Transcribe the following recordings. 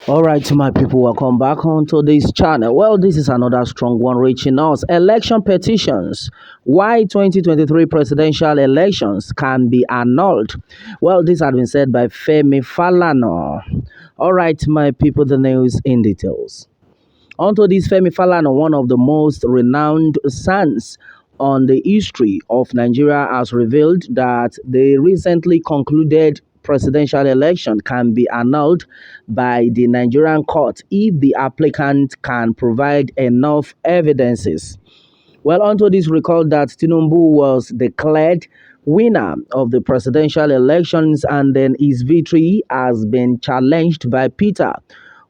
All right, my people, welcome back onto this channel. Well, this is another strong one reaching us. Election petitions. Why 2023 presidential elections can be annulled. Well, this has been said by Femi Falana. All right, my people, the news in details. Onto this, Femi Falana, one of the most renowned sons on the history of Nigeria, has revealed that the recently concluded presidential election can be annulled by the Nigerian court if the applicant can provide enough evidences. Well, onto this, recall that Tinubu was declared winner of the presidential elections, and then his victory has been challenged by Peter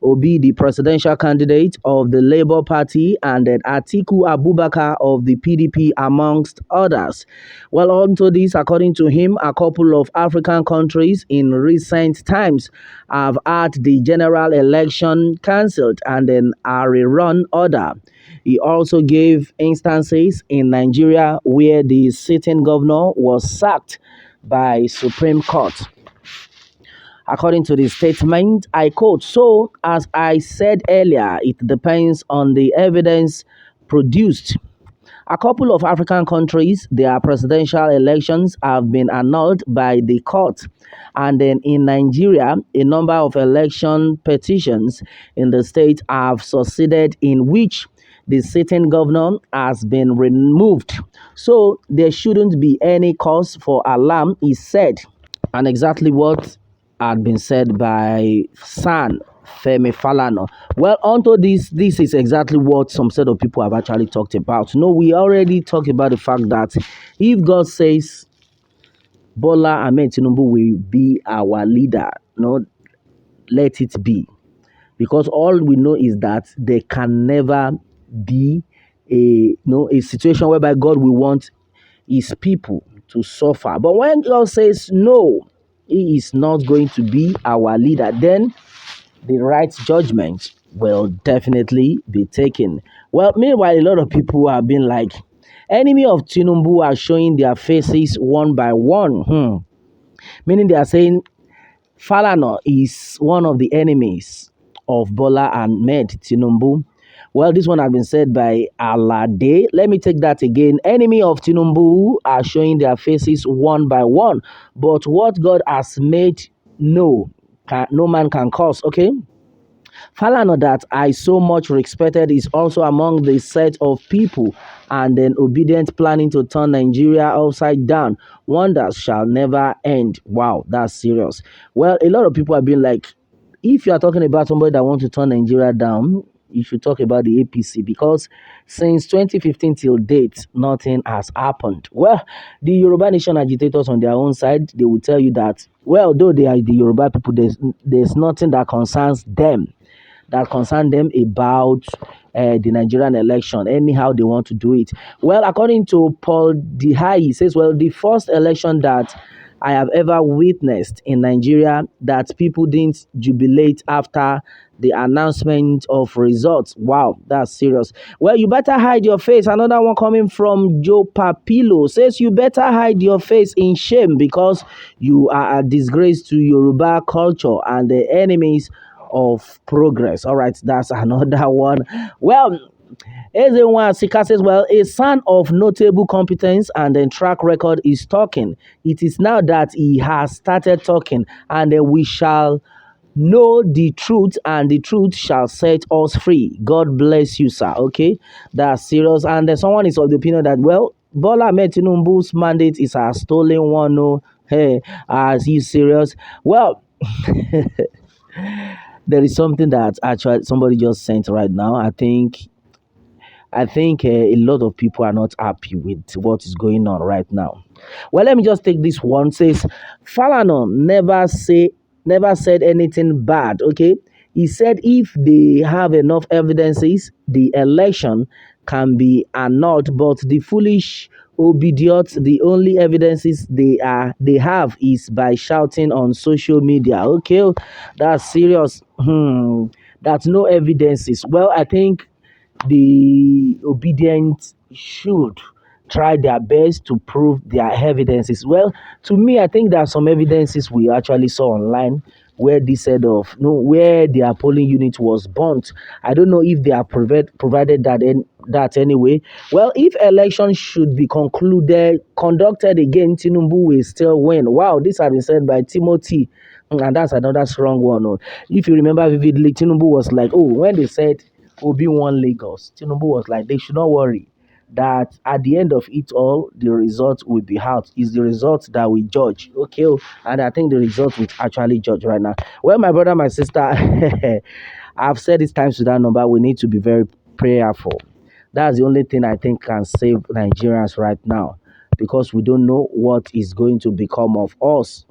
Obi, the presidential candidate of the Labour Party, and then Atiku Abubakar of the PDP, amongst others. Well, onto this, according to him, a couple of African countries in recent times have had the general election cancelled and then a rerun order. He also gave instances in Nigeria where the sitting governor was sacked by Supreme Court. According to the statement, I quote, "So, as I said earlier, it depends on the evidence produced. A couple of African countries, their presidential elections have been annulled by the court. And then in Nigeria, a number of election petitions in the state have succeeded in which the sitting governor has been removed. So there shouldn't be any cause for alarm," he said. And exactly what had been said by San Femi Falana. Well, onto this is exactly what some set of people have actually talked about. No, we already talked about the fact that if God says Bola Ahmed Tinubu will be our leader, no, let it be. Because all we know is that there can never be a situation whereby God will want his people to suffer. But when God says no, he is not going to be our leader, then the right judgment will definitely be taken. Well, meanwhile, a lot of people have been like, enemy of Tinubu are showing their faces one by one. Meaning they are saying Falana is one of the enemies of Bola Ahmed Tinubu. Well, this one has been said by Alade. Let me take that again. Enemy of Tinubu are showing their faces one by one. But what God has made, no man can cause. Okay? Falana, that I so much respected, is also among the set of people and then obedient planning to turn Nigeria upside down. Wonders shall never end. Wow, that's serious. Well, a lot of people have been like, if you are talking about somebody that wants to turn Nigeria down, you should talk about the APC, because since 2015 till date, nothing has happened. Well, the Yoruba Nation agitators on their own side, they will tell you that, well, though they are the Yoruba people, there's nothing that concerns them about the Nigerian election, anyhow they want to do it. Well, according to Paul Dihai, he says, well, the first election that I have ever witnessed in Nigeria that people didn't jubilate after the announcement of results. Wow, that's serious. Well, you better hide your face. Another one coming from Joe Papilo says, you better hide your face in shame because you are a disgrace to Yoruba culture and the enemies of progress. All right, that's another one. Well, Ezenwa Sika says, well, a son of notable competence and then track record is talking. It is now that he has started talking, and then we shall know the truth, and the truth shall set us free. God bless you, sir. Okay, that's serious. And then someone is of the opinion that, well, Bola Ahmed Tinubu's mandate is a stolen one. No, hey, is he serious? Well, there is something that actually somebody just sent right now. I think a lot of people are not happy with what is going on right now. Well, let me just take this one. Says Falana never said anything bad. Okay, he said if they have enough evidences, the election can be annulled. But the foolish obedient, the only evidences they have is by shouting on social media. Okay, that's serious. That's no evidences. Well, I think the obedient should try their best to prove their evidences. Well, to me, I think there are some evidences we actually saw online where this said of no where their polling unit was burnt. I don't know if they are provided that anyway. Well, if election should be conducted again, Tinubu will still win. Wow, this has been said by Timothy. And that's another strong one. Oh. If you remember vividly, Tinubu was like, oh, when they said Obi won Lagos, Tinubu was like, they should not worry that at the end of it all, the result will be out. Is the result that we judge. Okay. Oh, and I think the result will actually judge right now. Well, my brother, my sister, I've said it times to that number. We need to be very prayerful. That's the only thing I think can save Nigerians right now because we don't know what is going to become of us.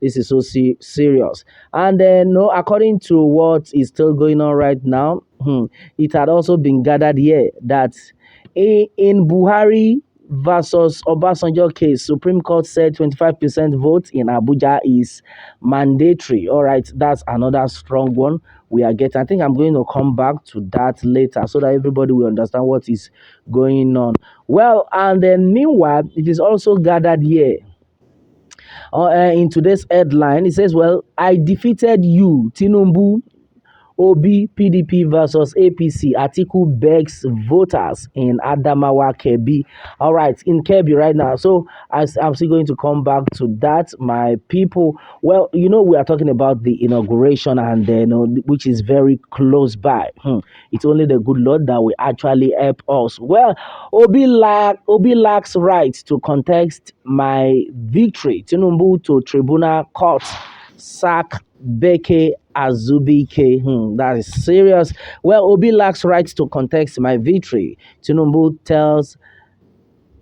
This is so serious. And then, no, according to what is still going on right now, it had also been gathered here that in Buhari versus Obasanjo case, Supreme Court said 25% vote in Abuja is mandatory. All right, that's another strong one we are getting. I think I'm going to come back to that later so that everybody will understand what is going on. Well, and then meanwhile, it is also gathered here in today's headline. It says, well, I defeated you, Tinubu. Obi PDP versus APC. Atiku begs voters in Adamawa Kebbi. All right, in Kebbi right now. So as I'm still going to come back to that, my people. Well, we are talking about the inauguration and which is very close by. It's only the good Lord that will actually help us. Well, Obi lacks right to contest my victory. Tinubu to tribunal court sack Beke Azubike. That is serious. Well, Obi lacks rights to contest my victory. Tinubu tells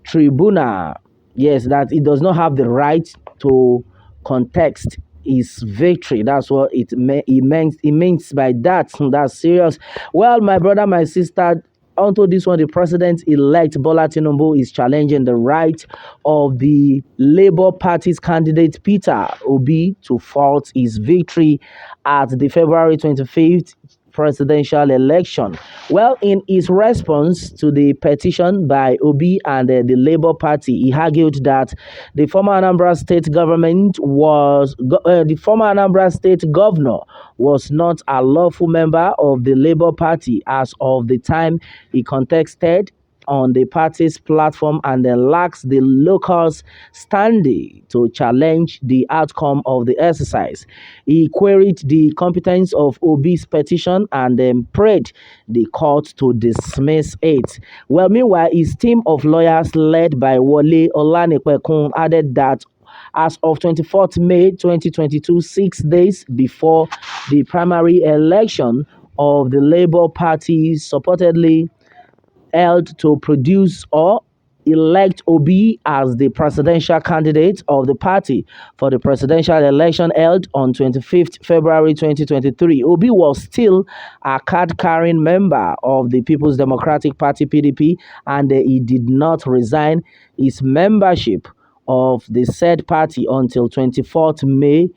tribunal, yes, that he does not have the right to contest his victory. That's what it means by that. That's serious. Well, my brother, my sister, onto this one, the president-elect Bola Tinubu is challenging the right of the Labour Party's candidate Peter Obi to fault his victory at the February 25th presidential election. Well, in his response to the petition by Obi and the Labour Party, he argued that the former Anambra State governor was not a lawful member of the Labour Party as of the time he contested on the party's platform and then lacks the locals standing to challenge the outcome of the exercise. He queried the competence of Obi's petition and then prayed the court to dismiss it. Well, meanwhile, his team of lawyers led by Wole Olanipekun added that as of 24th May 2022, 6 days before the primary election of the Labour Party supportedly held to produce or elect Obi as the presidential candidate of the party for the presidential election held on 25th February 2023. Obi was still a card-carrying member of the People's Democratic Party (PDP), and he did not resign his membership of the said party until 24th May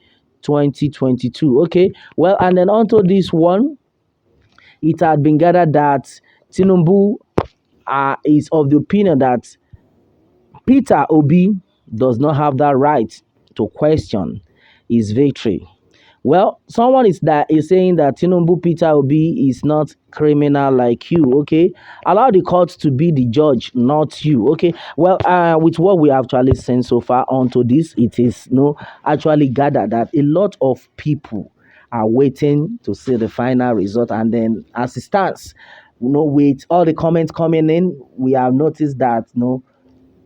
2022. Okay, well, and then onto this one, it had been gathered that Tinubu is of the opinion that Peter Obi does not have that right to question his victory. Well, someone is saying that Tinubu Peter Obi is not criminal like you. Okay, allow the court to be the judge, not you. Okay, well, with what we have actually seen so far onto this, it is actually gathered that a lot of people are waiting to see the final result, and then as it stands, with all the comments coming in, we have noticed that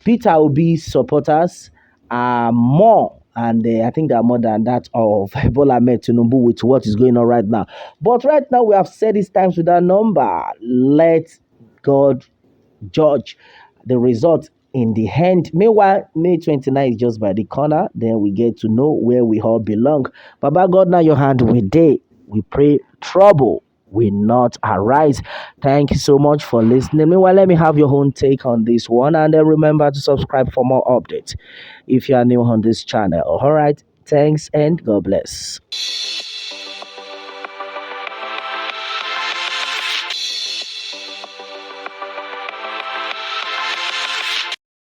Peter Obi supporters are more, and I think they are more than that of Bola Ahmed Tinubu with what is going on right now. But right now, we have said it's time to that number. Let God judge the result in the end. Meanwhile, May 29 is just by the corner. Then we get to know where we all belong. Baba God, now your hand with day. We pray trouble will not arise. Thank you so much for listening. Meanwhile, let me have your own take on this one, and then remember to subscribe for more updates if you are new on this channel. All right, thanks and God bless.